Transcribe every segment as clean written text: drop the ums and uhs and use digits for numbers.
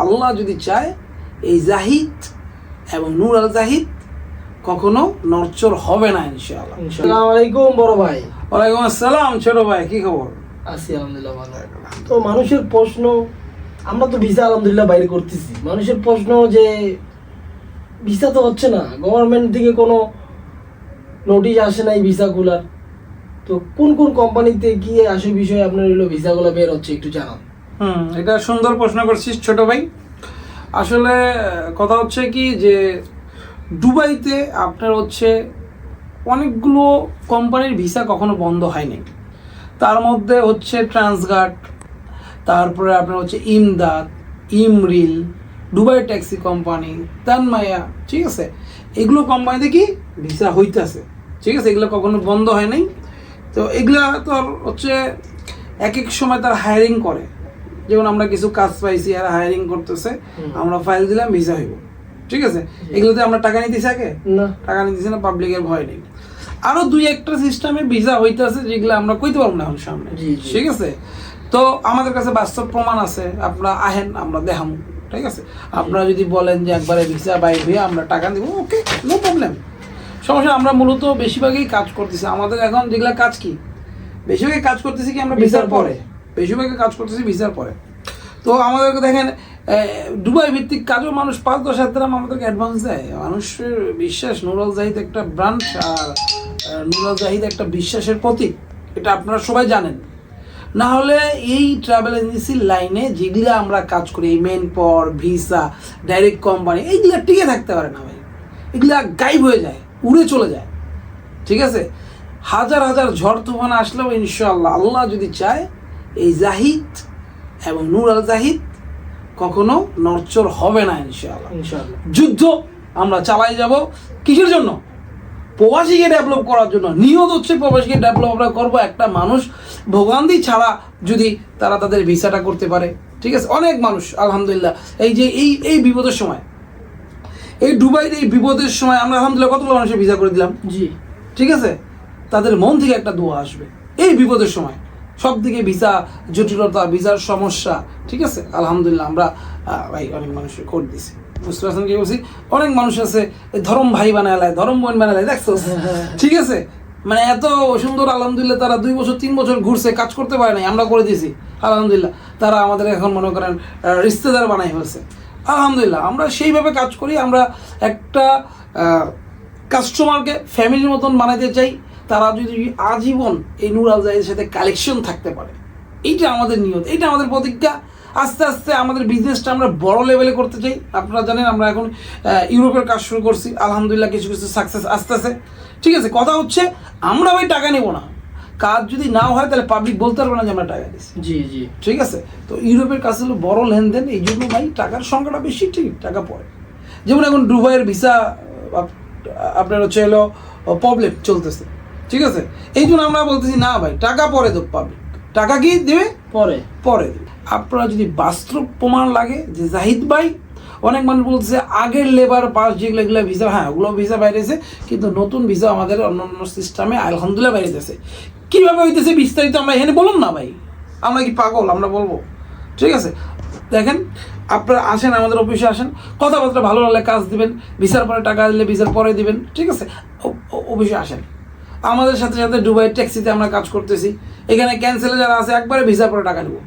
আল্লাহ যদি চায় এই জাহিদ এবং নূর আল জাহিদ কখনো নড়চড় হবে না ইনশাআল্লাহ। আসসালামু আলাইকুম বড় ভাই। ওয়ালাইকুম আসসালাম ছোট ভাই, কি খবর? আছি আলহামদুলিল্লাহ ভালো। তো মানুষের প্রশ্ন, আমরা তো ভিসা আলহামদুলিল্লাহ বাইরে করতেছি, মানুষের প্রশ্ন যে ভিসা তো হচ্ছে না, গভর্নমেন্ট থেকে কোনো নোটিশ আসে নাই ভিসাগুলার, তো কোন কোন কোম্পানিতে গিয়ে আসে বিষয়ে আপনার হলো ভিসাগুলো বের হচ্ছে একটু জানান। এটা সুন্দর প্রশ্ন করছিস ছোট ভাই। আসলে কথা হচ্ছে কি যে দুবাইতে আপনার হচ্ছে অনেকগুলো কোম্পানির ভিসা কখনো বন্ধ হয়নি। তার মধ্যে হচ্ছে ট্রান্সগার্ড, তারপরে আপনার হচ্ছে ইমদাদ, ইমরিল, দুবাই ট্যাক্সি কোম্পানি, তানমায়া, ঠিক আছে, এগুলো কোম্পানিতে কি ভিসা হইতেছে, ঠিক আছে, এগুলো কখনো বন্ধ হয় নাই। তো এগুলা তো হচ্ছে এক এক সময় তারা হায়ারিং করে, যেমন আমরা কিছু কাজ পাইছি আর হায়ারিং করতেছে, আমরা ফাইল দিলাম ভিসা হইব, ঠিক আছে। এগুলোতে আমরা টাকা নিতেছি আগে না, টাকা নিতেছি না, পাবলিকের ভয় নেই। আরো দুই একটা সিস্টেমে ভিসা হইতেছে যেগুলো আমরা কইতে পারবো না এখন সামনে, ঠিক আছে। তো আমাদের কাছে বাস্তব প্রমাণ আছে, আপনারা আহেন আমরা দেখাম, ঠিক আছে। আপনারা যদি বলেন যে একবারে ভিসা বাইর হয়ে আমরা টাকা দিব, ওকে, নো প্রবলেম, সমস্যা। আমরা মূলত বেশিরভাগই কাজ করতেছি, আমাদের এখন যেগুলা কাজ কি বেশিরভাগই কাজ করতেছি কি আমরা ভিসার পরে, বেশিরভাগই কাজ করতেছি ভিসার পরে। তো আমাদেরকে দেখেন দুবাই ভিত্তিক কাজও মানুষ 5-10 হাজার আমাদেরকে অ্যাডভান্স দেয়। মানুষের বিশ্বাস, নূর আল জাহিদ একটা ব্রান্ড, আর নূর আল জাহিদ একটা বিশ্বাসের প্রতীক, এটা আপনারা সবাই জানেন। না হলে এই ট্রাভেল এজেন্সির লাইনে যেগুলো আমরা কাজ করি, এই মেন পর ভিসা, ডাইরেক্ট কোম্পানি, এইগুলা টিকে থাকতে পারে না ভাই, এগুলা গায়েব হয়ে যায়, উড়ে চলে যায়, ঠিক আছে। হাজার হাজার ঝড় তুফান আসলেও ইনশাআল্লাহ আল্লাহ যদি চায় এই জাহিদ এবং নূর আল জাহিদ কখনো নড়চড় হবে না ইনশাআল্লাহ। যুদ্ধ আমরা চালাই যাব কিসের জন্য? প্রবাসীকে ডেভেলপ করার জন্য। নিয়ত হচ্ছে প্রবাসীকে ডেভেলপ আমরা করবো, একটা মানুষ ভোগান্তি ছাড়া যদি তারা তাদের ভিসাটা করতে পারে, ঠিক আছে। অনেক মানুষ আলহামদুলিল্লাহ এই যে এই বিপদের সময়, এই দুবাইয়ের এই বিপদের সময় আমরা আলহামদুলিল্লাহ কতগুলো মানুষের ভিসা করে দিলাম, জি, ঠিক আছে। তাদের মন থেকে একটা দোয়া আসবে এই বিপদের সময়, সব দিকে ভিসা জটিলতা, ভিসার সমস্যা, ঠিক আছে। আলহামদুলিল্লাহ আমরা ভাই অনেক মানুষের করে দিছি, বুঝতে পারছেন কি বলছি। অনেক মানুষ আছে ধর্ম ভাই বানায়, ধর্ম বোন বানায়, দেখছো, ঠিক আছে। মানে এত সুন্দর আলহামদুলিল্লাহ, তারা 2 বছর 3 বছর ঘুরছে, কাজ করতে পারে নাই, আমরা করে দিয়েছি আলহামদুলিল্লাহ। তারা আমাদের এখন মনে করেন রিশতেদার বানাই হয়েছে আলহামদুলিল্লাহ। আমরা সেইভাবে কাজ করি, আমরা একটা কাস্টমারকে ফ্যামিলির মতন বানাইতে চাই। তারা যদি আজীবন এই নূর আল জাহিদের সাথে কালেকশন থাকতে পারে, এইটা আমাদের নিয়ত, এইটা আমাদের প্রতিজ্ঞা। আস্তে আস্তে আমাদের বিজনেসটা আমরা বড় লেভেলে করতে চাই। আপনারা জানেন আমরা এখন ইউরোপের কাজ শুরু করছি আলহামদুলিল্লাহ, কিছু কিছু সাকসেস আসতেছে, ঠিক আছে। কথা হচ্ছে আমরা ভাই টাকা নেব না, কাজ যদি না হয় তাহলে পাবলিক বলতে পারবে না যে আমরা টাকা দিচ্ছি, জি জি, ঠিক আছে। তো ইউরোপের কাজ হলো বড় লেনদেন, এই জন্য ভাই টাকার সংখ্যাটা বেশি, ঠিক, টাকা পড়ে। যেমন এখন দুবাইয়ের ভিসা আপনার হচ্ছে হলো প্রবলেম চলতেছে, ঠিক আছে। এই জন্য আমরা বলতেছি না ভাই টাকা পরে দেব, পাবলিক টাকা কি দেবে পরে পরে দেবে। আপনারা যদি বাস্তব প্রমাণ লাগে যে জাহিদ ভাই, অনেক মানুষ বলতেছে আগের লেবার পাস যেগুলো এগুলো ভিসা, হ্যাঁ ওগুলো ভিসা বাইরেছে, কিন্তু নতুন ভিসা আমাদের অন্যান্য সিস্টেমে আলহামদুলিল্লাহ বাইরেছে। কীভাবে হইতেছে বিস্তারিত আমরা এখানে বলুন না ভাই, আমরা কি পাগল? আমরা বলবো, ঠিক আছে। দেখেন আপনারা আসেন, আমাদের অফিসে আসেন, কথাবার্তা ভালো লাগলে কাজ দিবেন, ভিসার পরে টাকা দিলে ভিসার পরে দিবেন, ঠিক আছে। অফিসে আসেন, আমাদের সাথে সাথে দুবাই ট্যাক্সিতে আমরা কাজ করতেছি। এখানে ক্যান্সেলে যারা আছে একবারে ভিসার পরে টাকা নেব,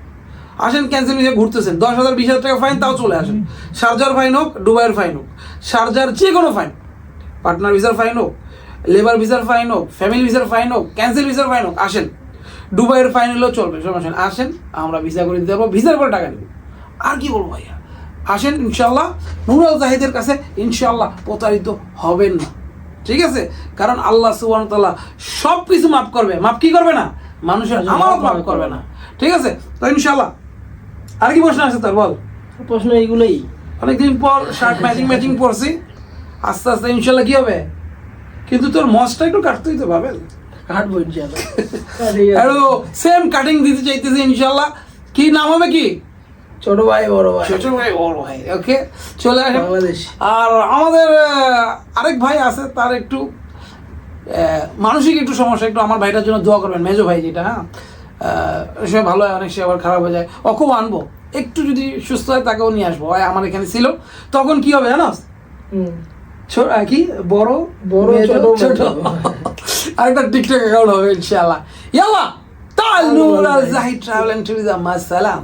আসেন ক্যান্সেল ভিসা ঘুরতেছেন, 10,000 20,000 টাকা ফাইন, তাও চলে আসেন। শারজার ফাইন হোক, দুবাইয়ের ফাইন হোক, শারজার যে কোনো ফাইন, পার্টনার ভিসার ফাইন হোক, লেবার ভিসার ফাইন হোক, ফ্যামিলি ভিসার ফাইন হোক, ক্যান্সেল ভিসার ফাইন হোক, আসেন। দুবাইয়ের ফাইন হলেও চলবে, সমস্যা নেই, আসেন, আমরা ভিসা করে দিতে পারবো, ভিসার পরে টাকা নেব। আর কি বলবো ভাইয়া, আসেন ইনশাল্লাহ নূর আল জাহিদের কাছে ইনশাল্লাহ প্রতারিত হবেন না, ঠিক আছে। কারণ আল্লাহ সুবহানাহু ওয়া তাআলা সব কিছু মাফ করবে, মাফ কি করবে না? মানুষের আমানত মাফ করবে না, ঠিক আছে। তো ইনশাল্লাহ আর কি প্রশ্ন আছে তোর, বল। প্রশ্ন এইগুলোই, অনেকদিন পর শার্ট ম্যাচিং পরছি, আস্তে আস্তে ইনশাল্লাহ কি হবে। কিন্তু তোর মসটা একটু কাটতেই তো পাবেন, কাটবো ইনশাল্লাহ। সেম কাটিং দিতে চাইতেছি ইনশাল্লাহ। কি নাম হবে? কি ছোট ভাই বড় ভাই, ছোট ভাই বড় ভাই, ওকে, চলে আসেন। আর আমাদের আরেক ভাই আছে, তার একটু মানসিক একটু সমস্যা, একটু আমার ভাইটার জন্য দোয়া করবেন, মেজো ভাই যেটা, হ্যাঁ, সে ভালো হয় অনেক, সে আবার খারাপ হয়ে যায়, ওকেও আনবো, একটু যদি সুস্থ হয় তাকেও নিয়ে আসবো, হয় আমার এখানে ছিল, তখন কি হবে জানো, কি বড় বড় মেজো, ছোট আরেকটা টিকটক অ্যাকাউন্ট হবে ইনশাআল্লাহ। ইয়াল্লাহ তাআলু আল জাহিদ ট্রাভেল এন্ড ট্যুরিজম, আসসালাম।